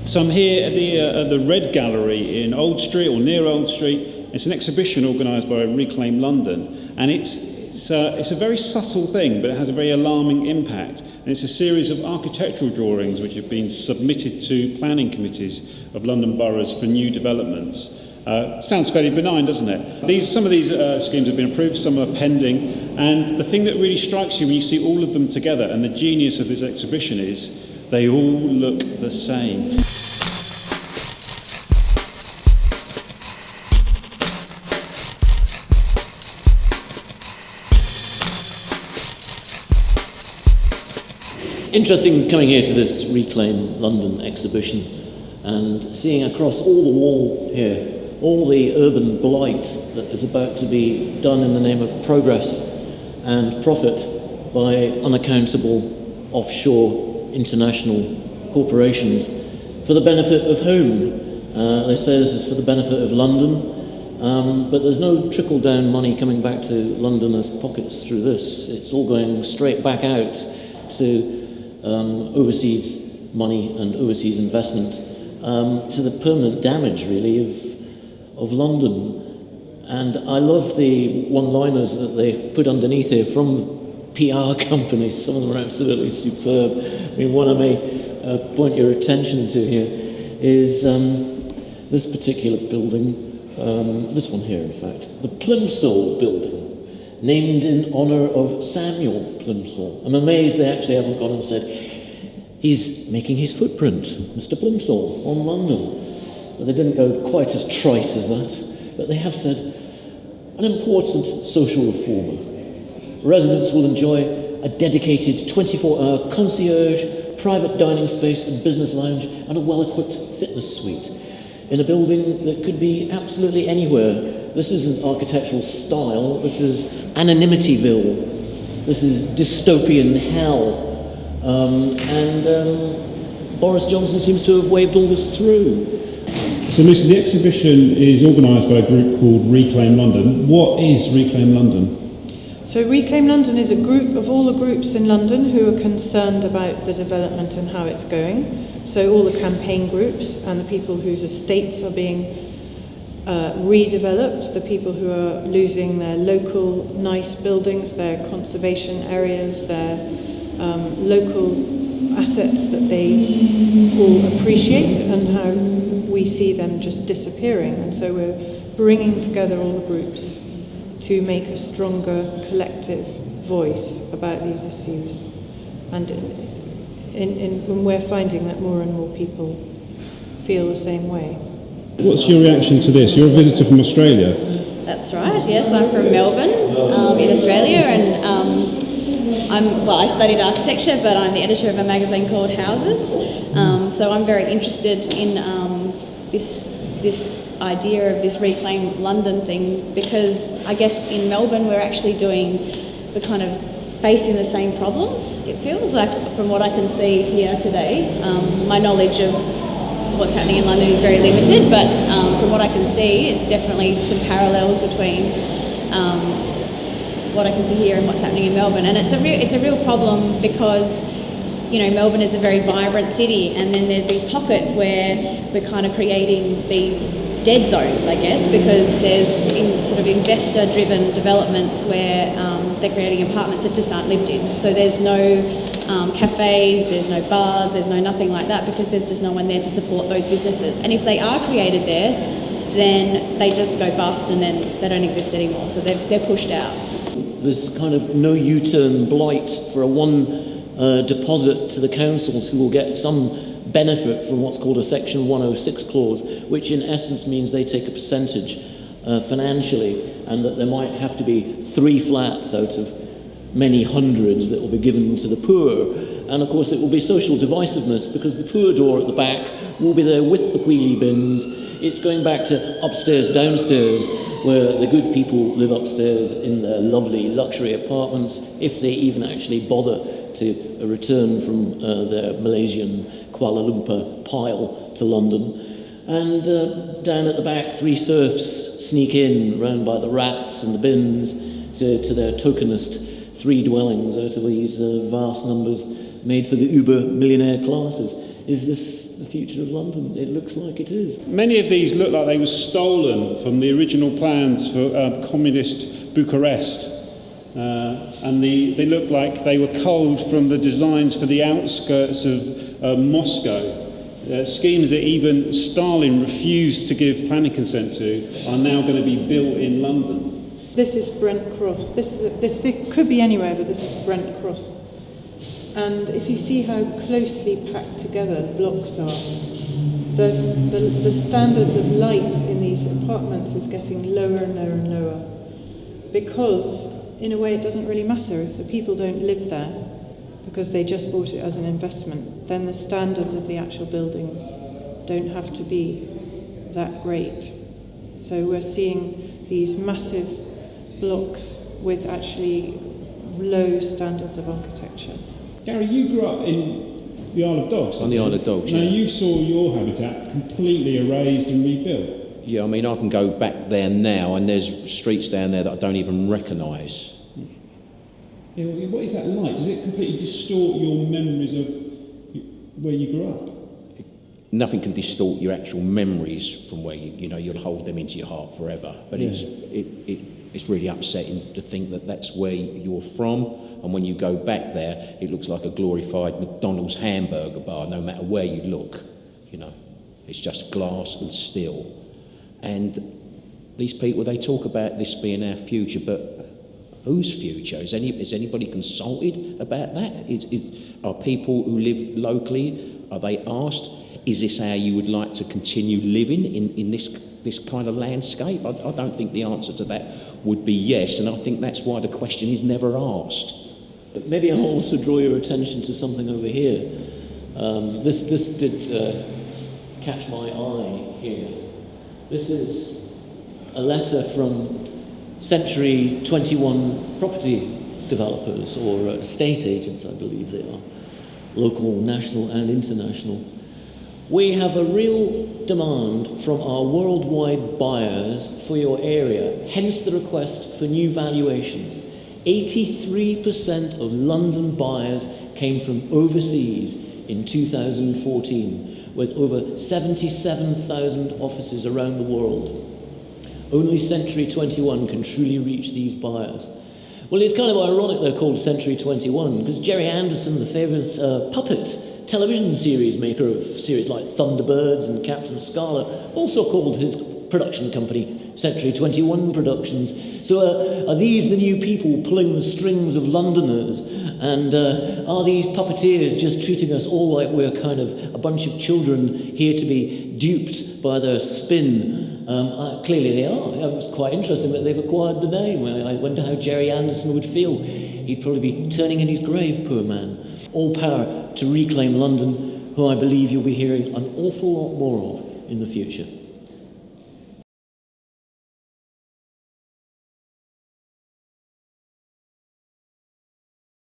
So I'm here at the Red Gallery in Old Street, or near Old Street. It's an exhibition organised by Reclaim London, and it's a very subtle thing, but it has a very alarming impact. And it's a series of architectural drawings which have been submitted to planning committees of London boroughs for new developments. Sounds fairly benign, doesn't it? Some of these schemes have been approved, some are pending, and the thing that really strikes you when you see all of them together, and the genius of this exhibition is they all look the same. Interesting coming here to this Reclaim London exhibition and seeing across all the wall here all the urban blight that is about to be done in the name of progress and profit by unaccountable offshore international corporations for the benefit of whom? They say this is for the benefit of London, but there's no trickle-down money coming back to Londoners' pockets through this. It's all going straight back out to overseas money and overseas investment, to the permanent damage, really, of London. And I love the one-liners that they put underneath here from the PR companies. Some of them are absolutely superb. I mean, one I may point your attention to here is this particular building, this one here, in fact, the Plimsoll building, named in honour of Samuel Plimsoll. I'm amazed they actually haven't gone and said, he's making his footprint, Mr. Plimsoll, on London. But they didn't go quite as trite as that. But they have said, an important social reformer. Residents will enjoy a dedicated 24-hour concierge, private dining space and business lounge, and a well-equipped fitness suite in a building that could be absolutely anywhere. This isn't architectural style, this is anonymityville. This is dystopian hell. Boris Johnson seems to have waved all this through. So, Lucy, the exhibition is organised by a group called Reclaim London. What is Reclaim London? So Reclaim London is a group of all the groups in London who are concerned about the development and how it's going. So all the campaign groups and the people whose estates are being redeveloped, the people who are losing their local nice buildings, their conservation areas, their local assets that they all appreciate, and how we see them just disappearing. And so we're bringing together all the groups to make a stronger collective voice about these issues. And when we're finding that more and more people feel the same way. What's your reaction to this? You're a visitor from Australia. That's right, yes, I'm from Melbourne, in Australia, and I studied architecture, but I'm the editor of a magazine called Houses, so I'm very interested in this idea of this Reclaim London thing, because I guess in Melbourne we're actually we're kind of facing the same problems. It feels like, from what I can see here today, my knowledge of what's happening in London is very limited, but from what I can see, it's definitely some parallels between what I can see here and what's happening in Melbourne. And it's a real problem because, you know, Melbourne is a very vibrant city, and then there's these pockets where we're kind of creating these dead zones, I guess, because there's sort of investor-driven developments where they're creating apartments that just aren't lived in. So there's no cafes, there's no bars, there's no nothing like that, because there's just no one there to support those businesses. And if they are created there, then they just go bust, and then they don't exist anymore. So they're pushed out. This kind of no U-turn blight for a one deposit to the councils who will get some benefit from what's called a Section 106 clause, which in essence means they take a percentage financially, and that there might have to be 3 flats out of many hundreds that will be given to the poor. And of course it will be social divisiveness, because the poor door at the back will be there with the wheelie bins. It's going back to upstairs, downstairs, where the good people live upstairs in their lovely luxury apartments, if they even actually bother to return from their Malaysian Kuala Lumpur pile to London. And down at the back, 3 serfs sneak in, round by the rats and the bins, to their tokenist 3 dwellings out of these vast numbers made for the uber millionaire classes. is this the future of London? It looks like it is. Many of these look like they were stolen from the original plans for communist Bucharest. And they look like they were culled from the designs for the outskirts of Moscow. Schemes that even Stalin refused to give planning consent to are now going to be built in London. This is Brent Cross. This could be anywhere, but this is Brent Cross. And if you see how closely packed together the blocks are, there's the standards of light in these apartments is getting lower and lower and lower, because in a way it doesn't really matter if the people don't live there because they just bought it as an investment. Then the standards of the actual buildings don't have to be that great. So we're seeing these massive blocks with actually low standards of architecture. Gary, you grew up in the Isle of Dogs. On the Isle of Dogs, now, yeah. you saw your habitat completely erased and rebuilt. Yeah, I mean, I can go back there now, and there's streets down there that I don't even recognise. Yeah, what is that like? Does it completely distort your memories of where you grew up? Nothing can distort your actual memories from where you'll hold them into your heart forever. But Yeah. it's really upsetting to think that that's where you're from, and when you go back there, it looks like a glorified McDonald's hamburger bar. No matter where you look, it's just glass and steel. And these people, they talk about this being our future, but whose future? Is anybody consulted about that? Are people who live locally, are they asked, is this how you would like to continue living in this kind of landscape? I don't think the answer to that would be yes, and I think that's why the question is never asked. But maybe I'll also draw your attention to something over here. This did catch my eye here. This is a letter from Century 21 property developers, or estate agents, I believe they are, local, national and international. We have a real demand from our worldwide buyers for your area, hence the request for new valuations. 83% of London buyers came from overseas in 2014, with over 77,000 offices around the world. Only Century 21 can truly reach these buyers. Well, it's kind of ironic they're called Century 21, because Jerry Anderson, the famous puppet television series maker of series like Thunderbirds and Captain Scarlet, also called his production company Century 21 Productions. So are these the new people pulling the strings of Londoners? And are these puppeteers just treating us all like we're kind of a bunch of children here to be duped by their spin? Clearly they are. It was quite interesting that they've acquired the name. I wonder how Jerry Anderson would feel. He'd probably be turning in his grave, poor man. All power to Reclaim London, who I believe you'll be hearing an awful lot more of in the future.